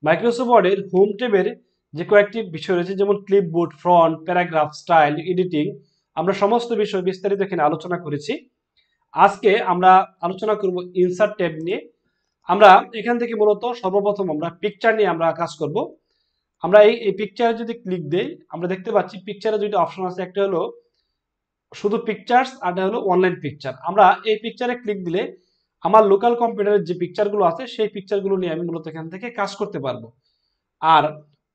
Microsoft ওয়ার্ডের home ট্যাবের যে কয়েকটি বিষয় রয়েছে, যেমন clipboard, font, paragraph, style, editing, আমরা সমস্ত বিষয় বিস্তারিত এখানে আলোচনা করেছি। আজকে আমরা আলোচনা করব ইনসার্ট ট্যাব নিয়ে। আমরা এখান থেকে মূলত সর্বপ্রথম আমরা পিকচার নিয়ে আমরা কাজ করব। আমরা এই পিকচারে যদি ক্লিক দেই, আমরা দেখতে পাচ্ছি পিকচারে দুইটা অপশন আছে, একটা হলো শুধু পিকচার্স আর একটা হলো অনলাইন পিকচার। আমরা এই পিকচারে ক্লিক দিলে আমার লোকাল কম্পিউটারের যে পিকচারগুলো আছে সেই পিকচারগুলো নিয়ে আমি মূলত এখান থেকে কাজ করতে পারবো। আর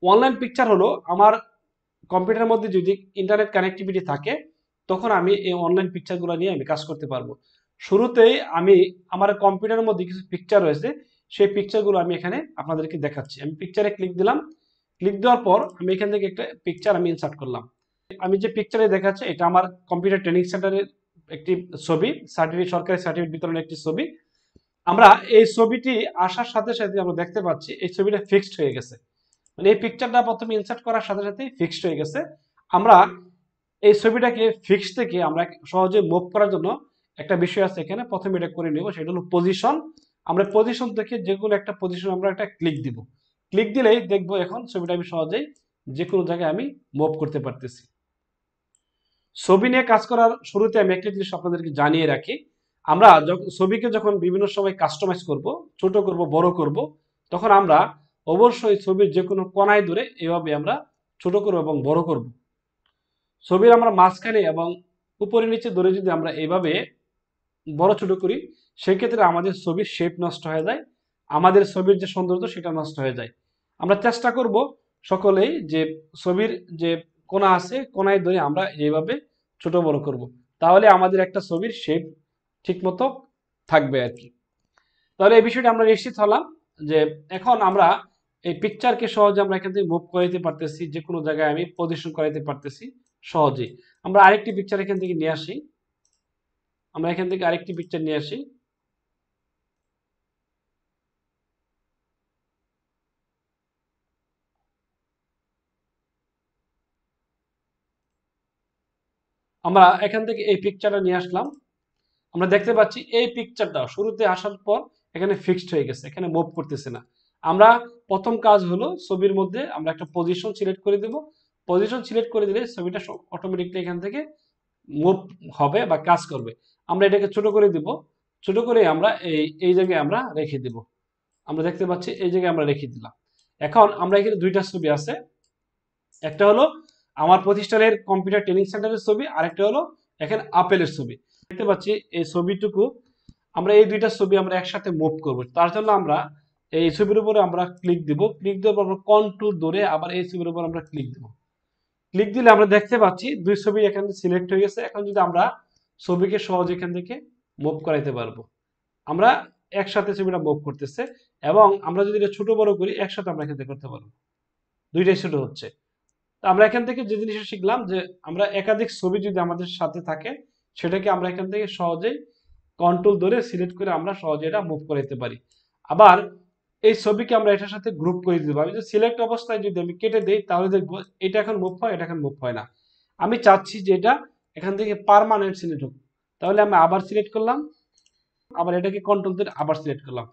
অনলাইন পিকচার হলো আমার কম্পিউটারের মধ্যে যদি ইন্টারনেট কানেক্টিভিটি থাকে, তখন আমি এই অনলাইন পিকচারগুলো নিয়ে আমি কাজ করতে পারবো। শুরুতেই আমি আমার কম্পিউটারের মধ্যে কিছু পিকচার রয়েছে, সেই পিকচারগুলো আমি এখানে আপনাদেরকে দেখাচ্ছি। আমি পিকচারে ক্লিক দিলাম, ক্লিক দেওয়ার পর আমি এখান থেকে একটা পিকচার আমি ইনসার্ট করলাম। আমি যে পিকচারে দেখাচ্ছি এটা আমার কম্পিউটার ট্রেনিং সেন্টারের একটি ছবি, সার্টিফিকেট, সরকারি সার্টিফিকেট বিতরণের একটি ছবি। আমরা এই ছবিটি আসার সাথে সাথে আমরা দেখতে পাচ্ছি এই ছবিটা ফিক্সড হয়ে গেছে। মানে এই পিকচারটা প্রথমে ইনসার্ট করার সাথে সাথে ফিক্সড হয়ে গেছে। আমরা এই ছবিটাকে ফিক্স থেকে আমরা সহজে মুভ করার জন্য একটা বিষয় আছে এখানে, প্রথমে এটা করে নেব, সেটা হলো পজিশন। আমরা পজিশন থেকে যে কোনো একটা পজিশন আমরা একটা ক্লিক দিব। ক্লিক দিলেই দেখবো এখন ছবিটা আমি সহজেই যে কোনো জায়গায় আমি মুভ করতে পারতেছি। ছবি নিয়ে কাজ করার শুরুতে আমি একটা জিনিস আপনাদেরকে জানিয়ে রাখি, আমরা ছবিকে যখন বিভিন্ন সময় কাস্টমাইজ করব, ছোট করব, বড় করব, তখন আমরা অবশ্যই ছবির যে কোনো কোনায় ধরে এভাবে আমরা ছোট করব এবং বড় করব। ছবির আমরা মাঝখানে এবং উপরে নিচে ধরে যদি আমরা এইভাবে বড় ছোট করি, সেক্ষেত্রে আমাদের ছবির শেপ নষ্ট হয়ে যায়, আমাদের ছবির যে সৌন্দর্য সেটা নষ্ট হয়ে যায়। আমরা চেষ্টা করব সকলেই যে ছবির যে কোনা আছে, কোনায় ধরে আমরা এইভাবে ছোট বড় করব, তাহলে আমাদের একটা ছবির শেপ ঠিক মতো থাকবে আর কি। তাহলে এই বিষয়টা আমরা নিশ্চিত হলাম যে এখন আমরা এই পিকচারকে সহজে আমরা এখান থেকে মুভ করাইতে পারতেছি, যে কোনো জায়গায় আমি পজিশন করাইতে পারতেছি সহজেই। আমরা আরেকটি পিকচার এখান থেকে নিয়ে আসি, আমরা এখান থেকে আরেকটি পিকচার নিয়ে আসি। আমরা এখান থেকে এই পিকচারটা নিয়ে আসলাম। আমরা দেখতে পাচ্ছি এই পিকচারটা শুরুতে আসার পর এখানে ফিক্সড হয়ে গেছে, এখানে মুভ করতেছে না। আমরা প্রথম কাজ হলো ছবির মধ্যে আমরা একটা পজিশন সিলেক্ট করে দেব। পজিশন সিলেক্ট করে দিলে ছবিটা অটোমেটিকলি এখান থেকে মুভ হবে বা কাজ করবে। আমরা এটাকে ছোট করে দিব, ছোট করে আমরা এই জায়গায় আমরা রেখে দিব। আমরা দেখতে পাচ্ছি এই জায়গায় আমরা রেখে দিলাম। এখন আমরা এখানে দুইটা ছবি আছে, একটা হলো আমার প্রতিষ্ঠানের কম্পিউটার ট্রেনিং সেন্টারের ছবি, আরেকটা হলো এখানে আপেলের ছবি। দেখতে পাচ্ছি এই ছবিটুকু আমরা এই দুইটা ছবি আমরা একসাথে মুভ করব। তার জন্য আমরা এই ছবির উপরে আমরা ক্লিক দিব, ক্লিক দেওয়ার পর কন্ট্রোল ধরে আবার এই ছবির উপর আমরা ক্লিক দেব। ক্লিক দিলে আমরা দেখতে পাচ্ছি দুই ছবি এখানে সিলেক্ট হয়ে গেছে। এখন যদি আমরা ছবিকে সহজে এখান থেকে মুভ করাইতে পারবো, আমরা একসাথে ছবিটা মুভ করতেছে, এবং আমরা যদি এটা ছোট বড় করি একসাথে আমরা এখান থেকে করতে পারবো, দুইটাই ছোট হচ্ছে। তো আমরা এখান থেকে যে জিনিসটা শিখলাম যে আমরা একাধিক ছবি যদি আমাদের সাথে থাকে, সেটাকে আমরা এখান থেকে সহজেই কন্ট্রোল ধরে সিলেক্ট করে আমরা সহজে এটা মুভ করাইতে পারি। আবার এই ছবিকে আমরা এটার সাথে গ্রুপ করে দিতে পারি। সিলেক্ট অবস্থায় যদি আমি কেটে দেই, তাহলে দেখবো এটা এখন মুভ হয়, এটা এখন মুভ হয় না। আমি চাচ্ছি যে এটা এখান থেকে পার্মানেন্ট সিলেক্ট হোক, তাহলে আমি আবার সিলেক্ট করলাম, আবার এটাকে কন্ট্রোল ধরে আবার সিলেক্ট করলাম।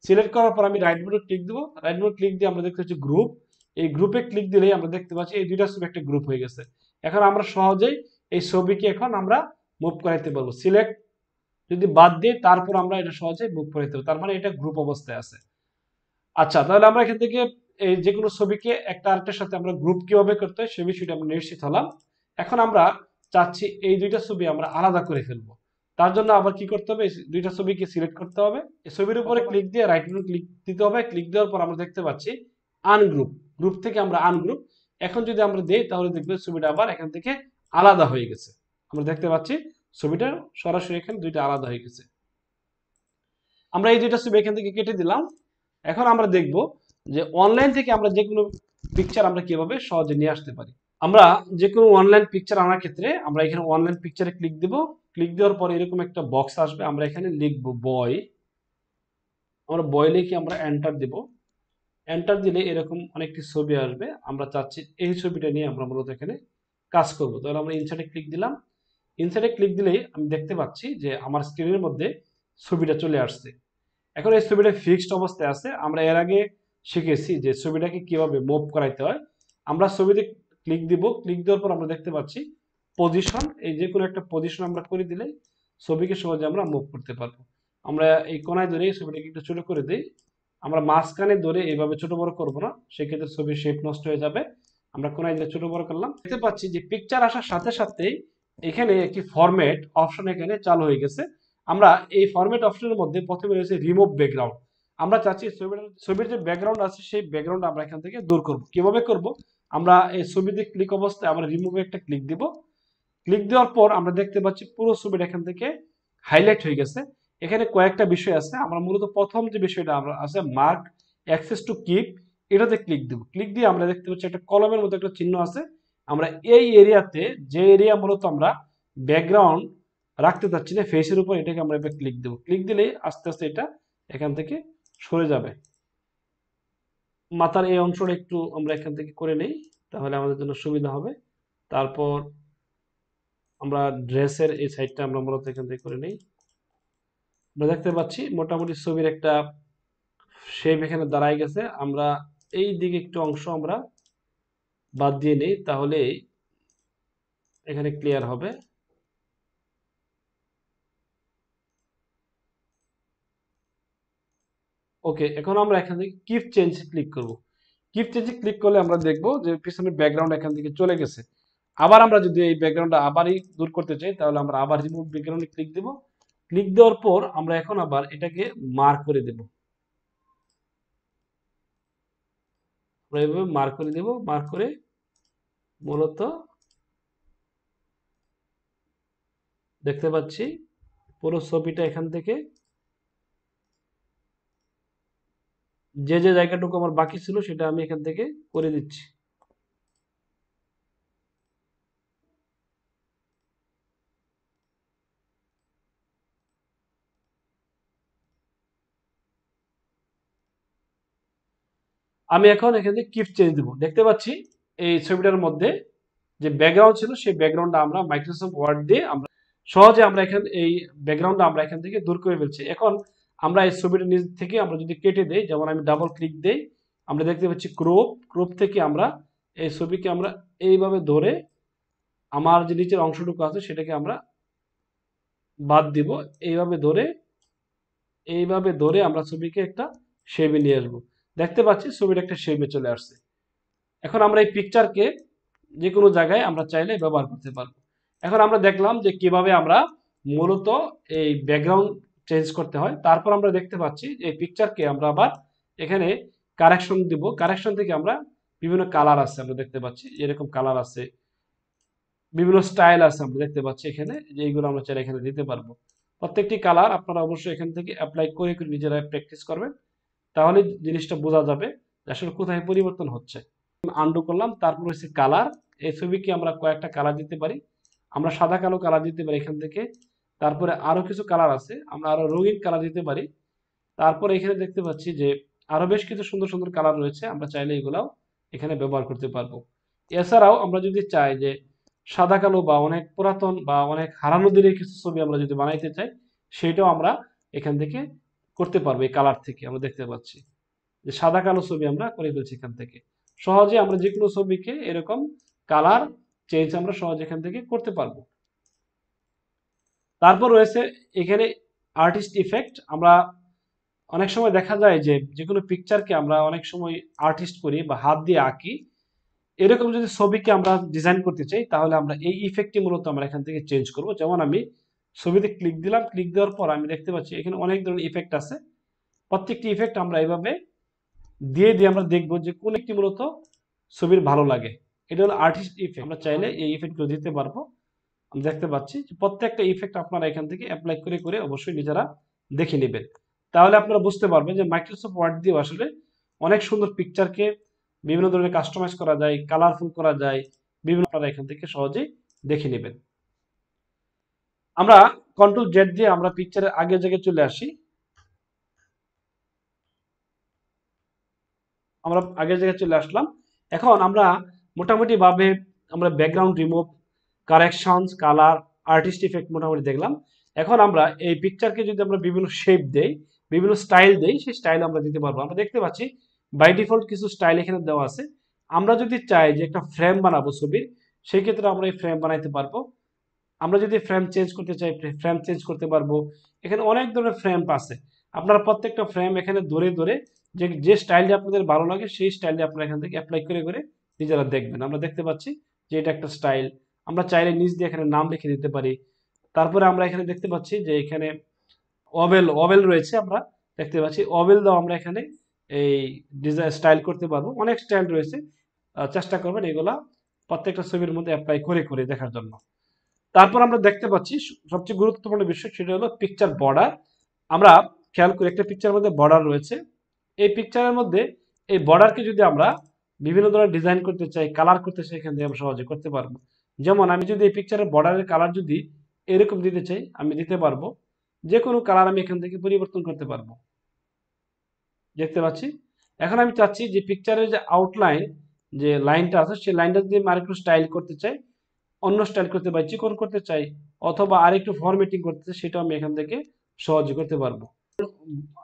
সিলেক্ট করার পর আমি রাইট বাটন ক্লিক দেবো, রাইট বাটন ক্লিক দিয়ে আমরা দেখতে পাচ্ছি গ্রুপ। এই গ্রুপে ক্লিক দিলেই আমরা দেখতে পাচ্ছি এই দুইটা ছবি একটা গ্রুপ হয়ে গেছে। এখন আমরা সহজেই এই ছবিকে এখন আমরা মুভ করাইতে পারবো। সিলেক্ট যদি বাদ দিই, তারপর আমরা এটা সহজেই মুভ করাইতে পারবো, তার মানে এটা গ্রুপ অবস্থায় আছে। আচ্ছা, তাহলে আমরা এখান থেকে এই যে কোনো ছবিকে একটা আরেকটার সাথে আমরা গ্রুপ কিভাবে করতে হয় সে বিষয়টা আমরা নিশ্চিত হলাম। এখন আমরা চাচ্ছি এই দুইটা ছবি আমরা আলাদা করে ফেলবো। তার জন্য আবার কি করতে হবে, দুইটা ছবিকে সিলেক্ট করতে হবে, এই ছবির উপরে ক্লিক দিয়ে রাইট বাটন ক্লিক দিতে হবে। ক্লিক দেওয়ার পর আমরা দেখতে পাচ্ছি আনগ্রুপ, গ্রুপ থেকে আমরা আনগ্রুপ। এখন যদি আমরা দেই, তাহলে দেখবে ছবিটা আবার এখান থেকে আলাদা হয়ে গেছে। আমরা দেখতে পাচ্ছি ছবিটা সরাসরি এখানে দুইটা আলাদা হয়ে গেছে। আমরা এই দুইটা ছবি এখান থেকে কেটে দিলাম। এখন আমরা দেখব যে অনলাইন থেকে আমরা যে কোনো পিকচার আমরা কিভাবে সহজে নিয়ে আসতে পারি। আমরা যে কোনো অনলাইন পিকচার আনার ক্ষেত্রে আমরা এখানে অনলাইন পিকচারে ক্লিক দিব। ক্লিক দেওয়ার পর এরকম একটা বক্স আসবে, আমরা এখানে লিখব বয়। আমরা বয় লিখে আমরা এন্টার দেব। এন্টার দিলে এরকম অনেকটি ছবি আসবে। আমরা চাচ্ছি এই ছবিটা নিয়ে আমরা মূলত এখানে কাজ করব। তাহলে আমরা ইনসার্টে ক্লিক দিলাম। ইনসার্টে ক্লিক দিলেই আমি দেখতে পাচ্ছি যে আমার স্ক্রিনের মধ্যে ছবিটা চলে আসছে। এখন এই ছবিটা ফিক্সড অবস্থায় আছে। আমরা এর আগে শিখেছি যে ছবিটাকে কিভাবে মুভ করাইতে হয়। আমরা ছবিতে ক্লিক দিব, ক্লিক দেওয়ার পর আমরা দেখতে পাচ্ছি পজিশন, এই যে কোনো একটা পজিশন আমরা করে দিলে ছবিকে সহজে আমরা মুভ করতে পারবো। আমরা এই কোনায় ধরে এই ছবিটাকে একটু ছোট করে দিই, আমরা মাঝখানে ধরে এইভাবে ছোট বড় করবো না, সেক্ষেত্রে ছবির শেপ নষ্ট হয়ে যাবে। আমরা কোনায় দিয়ে ছোট বড় করলাম, দেখতে পাচ্ছি যে পিকচার আসার সাথে সাথেই এখানে একটি ফরম্যাট অপশন এখানে চালু হয়ে গেছে। আমরা এই ফরম্যাট অপশনের মধ্যে প্রথমে রয়েছে রিমুভ ব্যাকগ্রাউন্ড। আমরা চাচ্ছি ছবির যে ব্যাকগ্রাউন্ড আছে সেই ব্যাকগ্রাউন্ড আমরা এখান থেকে দূর করব। কিভাবে করব? আমরা এই ছবিতে ক্লিক অবস্থায় আমরা রিমুভে একটা ক্লিক দিব, ক্লিক দেওয়ার পর আমরা দেখতে পাচ্ছি পুরো ছবিটা এখান থেকে হাইলাইট হয়ে গেছে। এখানে কয়েকটা বিষয় আছে, আমরা মূলত প্রথম যে বিষয়টা আমরা আছে মার্ক অ্যাক্সেস টু কিপ, এটাতে ক্লিক দেব। ক্লিক দিয়ে আমরা দেখতে পাচ্ছি একটা কলমের মতো একটা চিহ্ন আছে। আমরা এই এরিয়াতে, যে এরিয়া মূলত আমরা ব্যাকগ্রাউন্ড রাখতে চাচ্ছি না ফেসের উপর, এটাকে আমরা এবার ক্লিক দেব। ক্লিক দিলেই আস্তে আস্তে এটা এখান থেকে সরে যাবে। মাথার এই অংশটা একটু আমরা এখান থেকে করে নেই, তাহলে আমাদের জন্য সুবিধা হবে। তারপর আমরা ড্রেসের এই সাইডটা আমরা মূলত এখান থেকে করে নেই। আমরা দেখতে পাচ্ছি মোটামুটি ছবির একটা শেপ এখানে দাঁড়ায় গেছে। আমরা এই দিকে একটু অংশ আমরা বাদ দিয়ে নেই, তাহলে এখানে ক্লিয়ার হবে। ওকে, এখন আমরা এখান থেকে কিপ চেঞ্জ ক্লিক করব। কিপ চেঞ্জে ক্লিক করলে আমরা দেখব যে পিছনের ব্যাকগ্রাউন্ড এখান থেকে চলে গেছে। আবার আমরা যদি এই ব্যাকগ্রাউন্ডটা আবারই দূর করতে চাই, তাহলে আমরা আবার রিমুভ ব্যাকগ্রাউন্ডে ক্লিক দেব। ক্লিক দেওয়ার পর আমরা এখন আবার এটাকে মার্ক করে দেব। আমরা এইভাবে মার্ক করে দেব, মার্ক করে মূলত দেখতে পাচ্ছি পুরো ছবিটা এখান থেকে যে যে জায়গাটুকু আমার বাকি ছিল সেটা আমি এখান থেকে করে দিচ্ছি। আমি এখন এখান থেকে কিপ চেঞ্জ দেবো। দেখতে পাচ্ছি এই ছবিটার মধ্যে যে ব্যাকগ্রাউন্ড ছিল সেই ব্যাকগ্রাউন্ডটা আমরা মাইক্রোসফট ওয়ার্ড দিয়ে আমরা সহজে আমরা এখানে এই ব্যাকগ্রাউন্ডটা আমরা এখান থেকে দূর করে ফেলছি। এখন আমরা এই ছবিটা নিচ থেকে আমরা যদি কেটে দেই, যেমন আমি ডাবল ক্লিক দেই, আমরা দেখতে পাচ্ছি ক্রপ, ক্রপ থেকে আমরা এই ছবিকে আমরা এইভাবে ধরে আমার যে নিচের অংশটুকু আছে সেটাকে আমরা বাদ দিব। এইভাবে ধরে আমরা ছবিকে একটা শেপে নিয়ে আসবো। দেখতে পাচ্ছি ছবিটা একটা শেপে চলে আসছে। এখন আমরা এই পিকচারকে যে কোনো জায়গায় আমরা চাইলে ব্যবহার করতে পারবো। এখন আমরা দেখলাম যে কিভাবে আমরা মূলত এই ব্যাকগ্রাউন্ড চেঞ্জ করতে হয়। তারপর আমরা দেখতে পাচ্ছি এই পিকচারকে আমরা আবার এখানে কারেকশন দিব। কারেকশন থেকে আমরা বিভিন্ন কালার আছে, আমরা দেখতে পাচ্ছি এরকম কালার আছে, বিভিন্ন স্টাইল আছে আমরা দেখতে পাচ্ছি এখানে, যে এইগুলো আমরা চাইলে এখানে দিতে পারবো। প্রত্যেকটি কালার আপনারা অবশ্যই এখান থেকে অ্যাপ্লাই করে করে নিজেরা প্র্যাকটিস করবেন, তাহলে জিনিসটা বোঝা যাবে যে আসলে কোথায় পরিবর্তন হচ্ছে। আন্ডু করলাম, তারপর হচ্ছে কালার। এই ছবিকে আমরা কয়েকটা কালার দিতে পারি, আমরা সাদা কালো কালার দিতে পারি এখান থেকে। তারপরে আরো কিছু কালার আছে, আমরা আরো রঙিন কালার দিতে পারি। তারপরে এখানে দেখতে পাচ্ছি যে আরো বেশ কিছু সুন্দর সুন্দর কালার রয়েছে, আমরা চাইলে এগুলাও এখানে ব্যবহার করতে পারবো। এছাড়াও আমরা যদি চাই যে সাদা কালো বা অনেক পুরাতন বা অনেক হারানো দিনের কিছু ছবি আমরা যদি বানাইতে চাই, সেটাও আমরা এখান থেকে করতে পারবো। এই কালার থেকে আমরা দেখতে পাচ্ছি যে সাদা কালো ছবি আমরা করে ফেলছি এখান থেকে। সহজে আমরা যে কোনো ছবিকে এরকম কালার চেঞ্জ আমরা সহজে এখান থেকে করতে পারবো। তারপর রয়েছে এখানে আর্টিস্ট ইফেক্ট। আমরা অনেক সময় দেখা যায় যে যে কোনো পিকচারকে আমরা অনেক সময় আর্টিস্ট করি বা হাত দিয়ে আঁকি। এরকম যদি ছবিকে আমরা ডিজাইন করতে চাই, তাহলে আমরা এই ইফেক্টটি মূলত আমরা এখান থেকে চেঞ্জ করব। যেমন আমি ছবিতে ক্লিক দিলাম, ক্লিক দেওয়ার পর আমি দেখতে পাচ্ছি এখানে অনেক ধরনের ইফেক্ট আছে। প্রত্যেকটি ইফেক্ট আমরা এইভাবে দিয়ে দিয়ে আমরা দেখবো যে কোন একটি মূলত ছবির ভালো লাগে। এটা হলো আর্টিস্ট ইফেক্ট, আমরা চাইলে এই ইফেক্টগুলো দিতে পারবো। আমি দেখতে পাচ্ছি যে প্রত্যেকটা ইফেক্ট আপনারা এখান থেকে অ্যাপ্লাই করে করে অবশ্যই নিজেরা দেখে নেবেন, তাহলে আপনারা বুঝতে পারবেন যে মাইক্রোসফট ওয়ার্ড দিয়ে আসলে অনেক সুন্দর পিকচারকে বিভিন্ন ধরনের কাস্টমাইজ করা যায়, কালারফুল করা যায়, বিভিন্ন আপনারা এখান থেকে সহজেই দেখে নেবেন। আমরা কন্ট্রোল জেড দিয়ে আমরা পিকচারের আগের জায়গায় চলে আসি। আমরা আগের জায়গায় চলে আসলাম। এখন আমরা মোটামুটি ভাবে আমরা background remove, corrections, colour, artist effect মোটামুটি দেখলাম। এখন আমরা এই পিকচারকে যদি আমরা বিভিন্ন শেপ দেই, বিভিন্ন স্টাইল দেই, সেই স্টাইল আমরা দিতে পারবো। আমরা দেখতে পাচ্ছি বাই ডিফল্ট কিছু স্টাইল এখানে দেওয়া আছে। আমরা যদি চাই যে একটা ফ্রেম বানাবো ছবির, সেই ক্ষেত্রে আমরা এই ফ্রেম বানাইতে পারবো। আমরা যদি ফ্রেম চেঞ্জ করতে চাই, ফ্রেম চেঞ্জ করতে পারবো। এখানে অনেক ধরনের ফ্রেম আছে। আপনারা প্রত্যেকটা ফ্রেম এখানে ধরে ধরে যে স্টাইলটা আপনাদের ভালো লাগে সেই স্টাইলটা আপনারা এখান থেকে অ্যাপ্লাই করে করে নিজেরা দেখবেন। আমরা দেখতে পাচ্ছি যে এটা একটা স্টাইল। আমরা চাইলে নিচ দিয়ে এখানে নাম লিখে দিতে পারি। তারপরে আমরা এখানে দেখতে পাচ্ছি যে এখানে ওভেল ওভেল রয়েছে, আমরা দেখতে পাচ্ছি ওভেল দাও আমরা এখানে এই ডিজাইন স্টাইল করতে পারবো। অনেক স্টাইল রয়েছে, চেষ্টা করবেন এগুলা প্রত্যেকটা ছবির মধ্যে অ্যাপ্লাই করে করে দেখার জন্য। তারপর আমরা দেখতে পাচ্ছি সবচেয়ে গুরুত্বপূর্ণ বিষয়, সেটা হলো পিকচার বর্ডার। আমরা খেয়াল করি একটা পিকচারের মধ্যে বর্ডার রয়েছে। এই পিকচারের মধ্যে এই বর্ডারকে যদি আমরা বিভিন্ন ধরনের ডিজাইন করতে চাই, কালার করতে চাই, এখান থেকে আমরা সহজে করতে পারবো। যেমন আমি যদি এই পিকচারের বর্ডারের কালার যদি এরকম দিতে চাই, আমি দিতে পারবো। যে কোনো কালার আমি এখান থেকে পরিবর্তন করতে পারবো, দেখতে পাচ্ছি। এখন আমি চাচ্ছি যে পিকচারের যে আউটলাইন, যে লাইনটা আছে, সেই লাইনটা যদি আমি আরেকটু স্টাইল করতে চাই, অন্য স্টাইল করতে পারি, চিকন করতে চাই, অথবা আরেকটু ফরম্যাটিং করতে চাই, সেটাও আমি এখান থেকে সহজে করতে পারবো।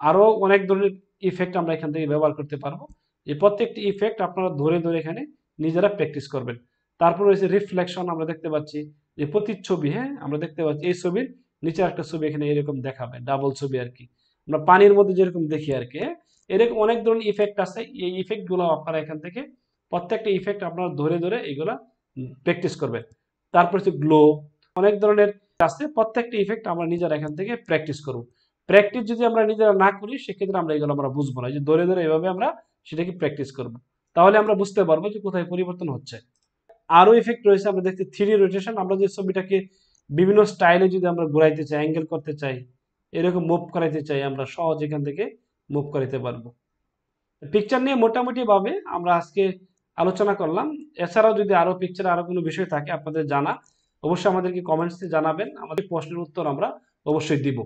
আরো অনেক ধরনের ইফেক্ট আমরা এখান থেকে ব্যবহার করতে পারবো। এই প্রত্যেকটি ইফেক্ট আপনারা ধরে ধরে এখানে নিজেরা প্র্যাকটিস করবেন। তারপর রয়েছে রিফ্লেকশন, আমরা দেখতে পাচ্ছি যে প্রতিচ্ছবি। হ্যাঁ, আমরা দেখতে পাচ্ছি এই ছবির নিচে একটা ছবি এখানে এরকম দেখাবে, ডাবল ছবি আর কি, আমরা পানির মধ্যে যেরকম দেখি আর কি। হ্যাঁ, এরকম অনেক ধরনের ইফেক্ট আছে। এই ইফেক্ট গুলো আপনারা এখান থেকে প্রত্যেকটা ইফেক্ট আপনারা ধরে ধরে এগুলা প্র্যাকটিস করবেন। তারপর হচ্ছে গ্লো, অনেক ধরনের আছে। প্রত্যেকটা ইফেক্ট আমরা নিজেরা এখান থেকে প্র্যাকটিস করব। প্র্যাকটিস যদি আমরা নিজেরা না করি, সেক্ষেত্রে আমরা এগুলো আমরা বুঝবো না। যে ধরে ধরে এভাবে আমরা সেটাকে প্র্যাকটিস করব, তাহলে আমরা বুঝতে পারবো যে কোথায় পরিবর্তন হচ্ছে। আরো ইফেক্ট রয়েছে, আমরা দেখতে 3D রোটেশন। আমরা যে ছবিটাকে বিভিন্ন স্টাইলে যদি আমরা ঘোরাইতে চাই, অ্যাঙ্গেল করতে চাই, এরকম মুভ করাইতে চাই, আমরা সহজ এখান থেকে মুভ করাইতে পারবো। পিকচার নিয়ে মোটামুটি ভাবে আমরা আজকে আলোচনা করলাম। এছাড়াও যদি আরো পিকচারে আরো কোনো বিষয় থাকে আপনাদের জানা, অবশ্যই আমাদেরকে কমেন্টসে জানাবেন। আমাদের প্রশ্নের উত্তর আমরা অবশ্যই দিব।